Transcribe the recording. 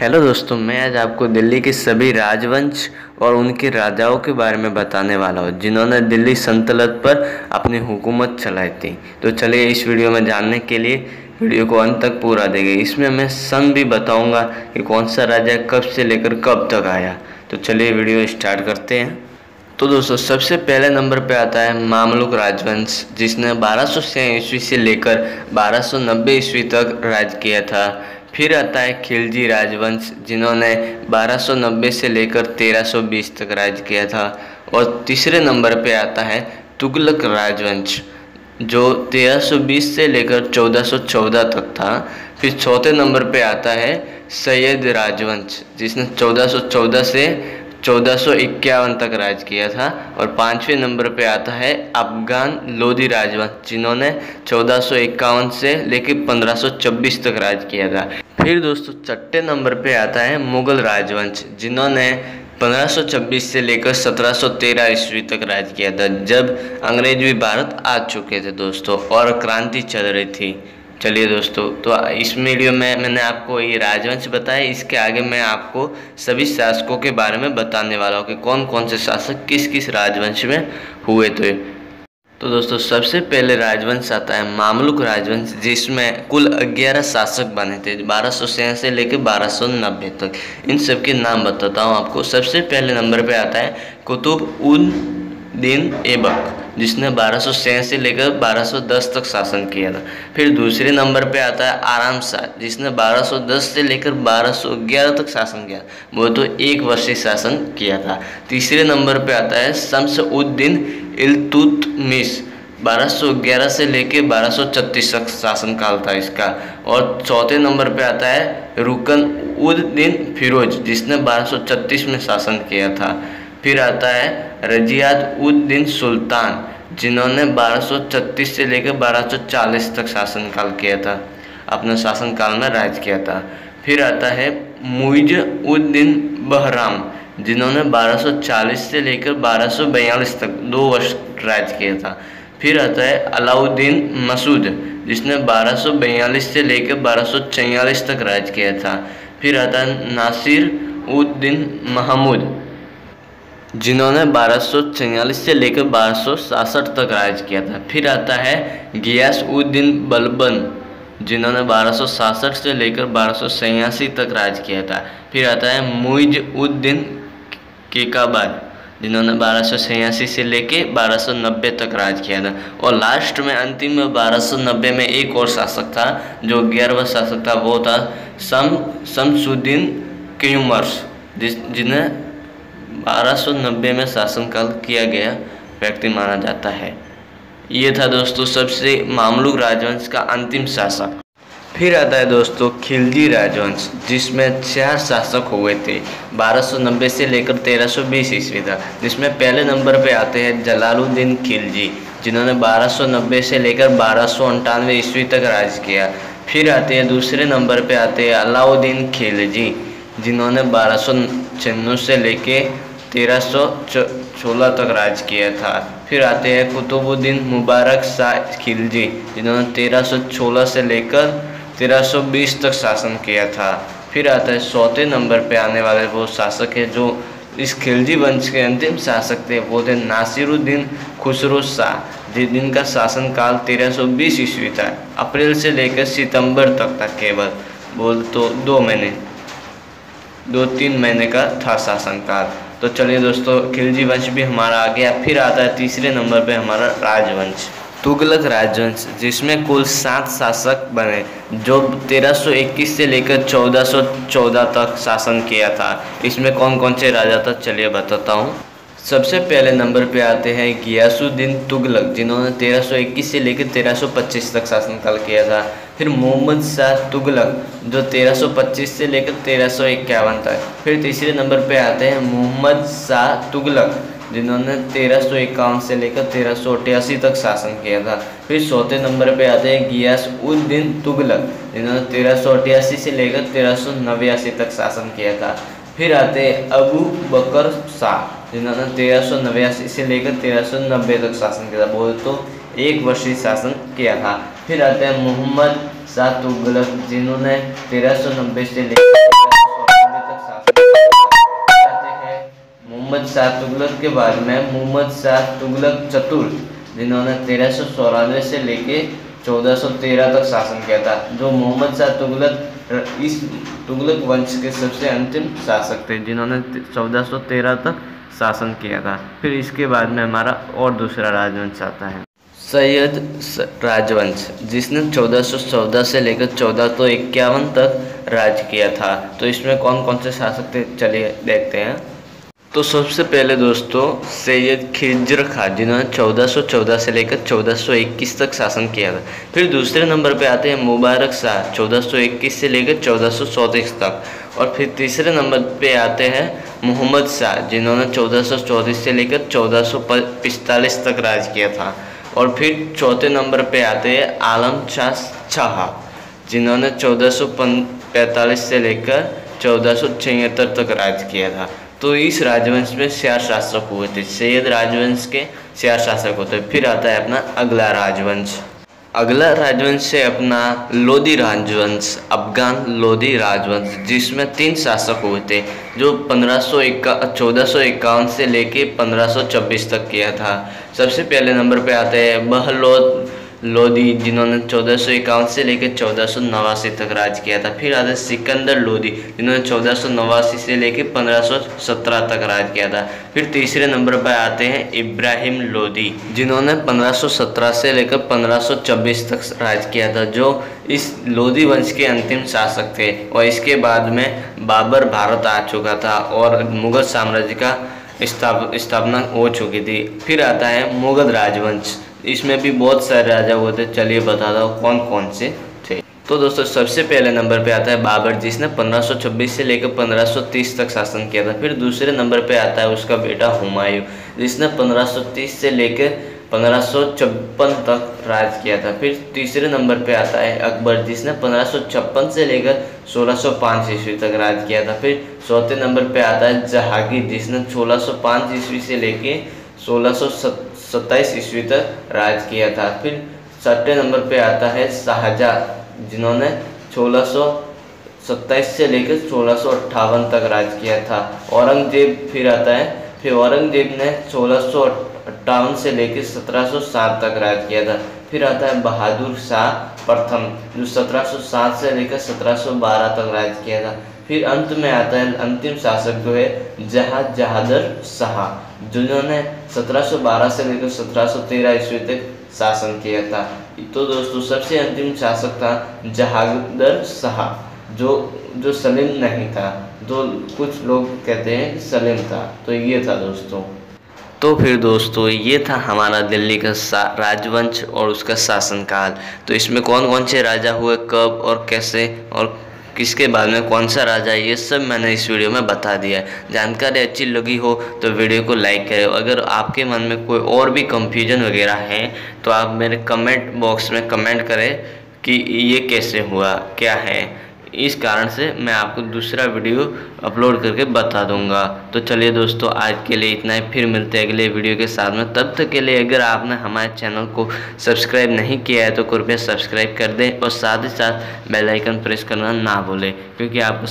Hello दोस्तों, मैं आज आपको दिल्ली के सभी राजवंश और उनके राजाओं के बारे में बताने वाला हूँ जिन्होंने दिल्ली सल्तनत पर अपनी हुकूमत चलाई थी। तो चलिए इस वीडियो में जानने के लिए वीडियो को अंत तक पूरा देखिए। इसमें मैं सन भी बताऊंगा कि कौन सा राजा कब से लेकर कब तक आया। तो चलिए वीडियो स्टार्ट करते हैं। तो दोस्तों सबसे पहले नंबर पे आता है मामलुक राजवंश, जिसने 1200 ईस्वी से लेकर 1290 ईस्वी तक राज किया था। फिर आता है खिलजी राजवंश, जिन्होंने 1290 से लेकर 1320 तक राज किया था। और तीसरे नंबर पे आता है तुगलक राजवंश, जो 1320 से लेकर 1414 तक था। फिर चौथे नंबर पे आता है सैयद राजवंश, जिसने 1414 से 1451 तक राज किया था। और पाँचवें नंबर पे आता है अफगान लोधी राजवंश, जिन्होंने 1451 से लेकर 1526 तक राज किया था। फिर दोस्तों छठे नंबर पे आता है मुगल राजवंश, जिन्होंने 1526 से लेकर 1713 ईस्वी तक राज किया था, जब अंग्रेज भी भारत आ चुके थे दोस्तों और क्रांति चल रही थी। चलिए दोस्तों, तो इस वीडियो में मैंने आपको ये राजवंश बताया। इसके आगे मैं आपको सभी शासकों के बारे में बताने वाला हूँ कि कौन कौन से शासक किस किस राजवंश में हुए थे। तो दोस्तों सबसे पहले राजवंश आता है मामलुक राजवंश, जिसमें कुल 11 शासक बने थे 1200 से लेकर 1290 तक। इन सब के नाम बताता हूँ आपको। सबसे पहले नंबर पे आता है कुतुब उद दीन ऐबक, जिसने 1200 से लेकर 1210 तक शासन किया था। फिर दूसरे नंबर पे आता है आराम शाह, जिसने 1210 से लेकर 1211 तक शासन किया। वो तो एक वर्षीय शासन किया था। तीसरे नंबर पे आता है शम्स उद दीन इल्तुतमिश, 1211 से लेकर 1236 तक शासन काल था इसका। और चौथे नंबर पे आता है रुकन उद दीन फिरोज, जिसने 1236 में शासन किया था। फिर आता है रजियाद उद दीन सुल्तान, जिन्होंने 1236 से लेकर 1240 तक शासन काल किया था, अपने शासन काल में राज किया था। फिर आता है मुइज उद दीन बहराम, जिन्होंने 1240 से लेकर 1242 तक 2 वर्ष राज किया था। फिर आता है अलाउद्दीन मसूद, जिसने 1242 से लेकर 1244 तक राज किया था। फिर आता है नासिर उद दीन महमूद, जिन्होंने 1246 से लेकर 1266 तक राज किया था। फिर आता है गियास उद दीन बलबन, जिन्होंने 1266 से लेकर 1286 तक राज किया था। फिर आता है मुइज उद दीन केकाबाद, जिन्होंने 1286 से लेकर 1290 तक राज किया था। और लास्ट में अंतिम में 1290 में एक और शासक था, जो 11वां शासक था, वो था शमसुद्दीन क्यूमर्स, जिन्हें 1290 में शासनकाल किया गया व्यक्ति माना जाता है। ये था दोस्तों सबसे मामलुक राजवंश का अंतिम शासक। फिर आता है दोस्तों खिलजी राजवंश, जिसमें 4 शासक हुए थे 1290 से लेकर 1320 ईस्वी तक। जिसमें पहले नंबर पे आते हैं जलालुद्दीन खिलजी, जिन्होंने 1290 से लेकर 1298 ईस्वी तक राज किया। फिर आते हैं दूसरे नंबर पे आते हैं अलाउद्दीन खिलजी, जिन्होंने 1296 से लेके 1316 तक राज किया था। फिर आते हैं कुतुबुद्दीन मुबारक शाह खिलजी, जिन्होंने 1316 से लेकर 1320 तक शासन किया था। फिर आता है चौथे नंबर पे आने वाले वो शासक है जो इस खिलजी वंश के अंतिम शासक थे, वो थे नासिरुद्दीन खुसरो शाह, जिनका शासनकाल 1320 ईस्वी था। अप्रैल से लेकर सितंबर तक था, केवल बोल तो 2-3 महीने का था शासनकाल। तो चलिए दोस्तों खिलजी वंश भी हमारा आ गया। फिर आता है तीसरे नंबर पे हमारा राजवंश तुगलक राजवंश, जिसमें कुल 7 शासक बने, जो 1321 से लेकर 1414 तक शासन किया था। इसमें कौन कौन से राजा था चलिए बताता हूँ। सबसे पहले नंबर पे आते हैं गियासुद्दीन तुगलक, जिन्होंने 1321 से लेकर 1325 तक शासनकाल किया था। फिर मोहम्मद शाह तुगलक, जो 1325 से लेकर 1351 तक। फिर तीसरे नंबर पे आते हैं मोहम्मद शाह तुगलक, जिन्होंने 1351 से लेकर 1388 तक शासन किया था। फिर चौथे नंबर पे आते हैं गियास उद दीन तुगलक, जिन्होंने 1388 से लेकर 1389 तक शासन किया था। फिर आते हैं अबू बकर शाह, जिन्होंने 1389 से लेकर 1390 तक शासन किया था, बोल तो 1 वर्षीय शासन किया था। फिर आते हैं मोहम्मद शाह तुगलक, जिन्होंने 1390 से लेकर मोहम्मद शाह तुगलक के बाद में मोहम्मद शाह तुगलक चतुर्थ, जिन्होंने 1394 से लेके 1413 तक शासन किया था। जो मोहम्मद शाह तुगलक इस तुगलक वंश के सबसे अंतिम शासक थे, जिन्होंने 1413 तक शासन किया था। फिर इसके बाद में हमारा और दूसरा राजवंश आता है सैयद राजवंश, जिसने 1414 से लेकर 1451 तक राज किया था। तो इसमें कौन कौन से शासक थे, चलिए देखते हैं। तो सबसे पहले दोस्तों सैयद खिज्र खां, जिन्होंने 1414 से लेकर 1421 तक शासन किया था। फिर दूसरे नंबर पे आते हैं मुबारक शाह, 1421 से लेकर 1434 तक। और फिर तीसरे नंबर पे आते हैं मोहम्मद शाह, जिन्होंने 1434 से लेकर 1445 तक राज किया था। और फिर चौथे नंबर पे आते हैं आलम शाह, जिन्होंने 1445 से लेकर 1476 तक राज किया था। तो इस राजवंश में 4 शासक हुए थे। सैयद राजवंश के 4 शासक होते हैं। फिर आता है अपना अगला राजवंश। अगला राजवंश है अपना लोदी राजवंश, अफगान लोदी राजवंश, जिसमें 3 शासक हुए थे, जो 1451 से लेके 1526 तक किया था। सबसे पहले नंबर पे आते हैं बहलोद लोदी, जिन्होंने 1451 से लेकर 1489 तक राज किया था। फिर आते सिकंदर लोदी, जिन्होंने 1489 से लेकर 1517 तक राज किया था। फिर तीसरे नंबर पर आते हैं इब्राहिम लोदी, जिन्होंने 1517 से लेकर 1526 तक राज किया था, जो इस लोदी वंश के अंतिम शासक थे। और इसके बाद में बाबर भारत आ चुका था और मुगल साम्राज्य का स्थापना हो चुकी थी। फिर आता है मुगल राजवंश, इसमें भी बहुत सारे राजा हुए थे। चलिए बताता हूँ कौन कौन से थे। तो दोस्तों सबसे पहले नंबर पे आता है बाबर, जिसने 1526 से लेकर 1530 तक शासन किया था। फिर दूसरे नंबर पे आता है उसका बेटा हुमायूं, जिसने 1530 से लेकर 1556 तक राज किया था। फिर तीसरे नंबर पे आता है अकबर, जिसने 1556 से लेकर 1605 ईस्वी तक राज किया था। फिर चौथे नंबर पे आता है जहांगीर, जिसने 1605 ईस्वी से लेकर 1627 ईस्वी तक राज किया था। फिर छठे नंबर पे आता है शाहजहाँ, जिन्होंने 1627 से लेकर 1658 तक राज किया था। औरंगजेब फिर आता है, फिर औरंगजेब ने 1658 से लेकर 1707 तक राज किया था। फिर आता है बहादुर शाह प्रथम, जो 1707 से लेकर 1712 तक राज किया था। फिर अंत में आता है अंतिम शासक जो है जहांगीर शाह, जिन्होंने 1712 से लेकर 1713 ईस्वी तक शासन किया था। तो दोस्तों सबसे अंतिम शासक था जहांगीर शाह, जो सलीम नहीं था, जो कुछ लोग कहते हैं सलीम था। तो ये था दोस्तों। तो फिर दोस्तों ये था हमारा दिल्ली का राजवंश और उसका शासनकाल। तो इसमें कौन कौन से राजा हुए, कब और कैसे, और किसके बाद में कौन सा राजा, ये सब मैंने इस वीडियो में बता दिया है। जानकारी अच्छी लगी हो तो वीडियो को लाइक करें। अगर आपके मन में कोई और भी कंफ्यूजन वगैरह है तो आप मेरे कमेंट बॉक्स में कमेंट करें कि ये कैसे हुआ, क्या है। इस कारण से मैं आपको दूसरा वीडियो अपलोड करके बता दूंगा। तो चलिए दोस्तों आज के लिए इतना ही, फिर मिलते हैं अगले वीडियो के साथ में। तब तक के लिए अगर आपने हमारे चैनल को सब्सक्राइब नहीं किया है तो कृपया सब्सक्राइब कर दें और साथ ही साथ बेल आइकन प्रेस करना ना भूलें, क्योंकि आपको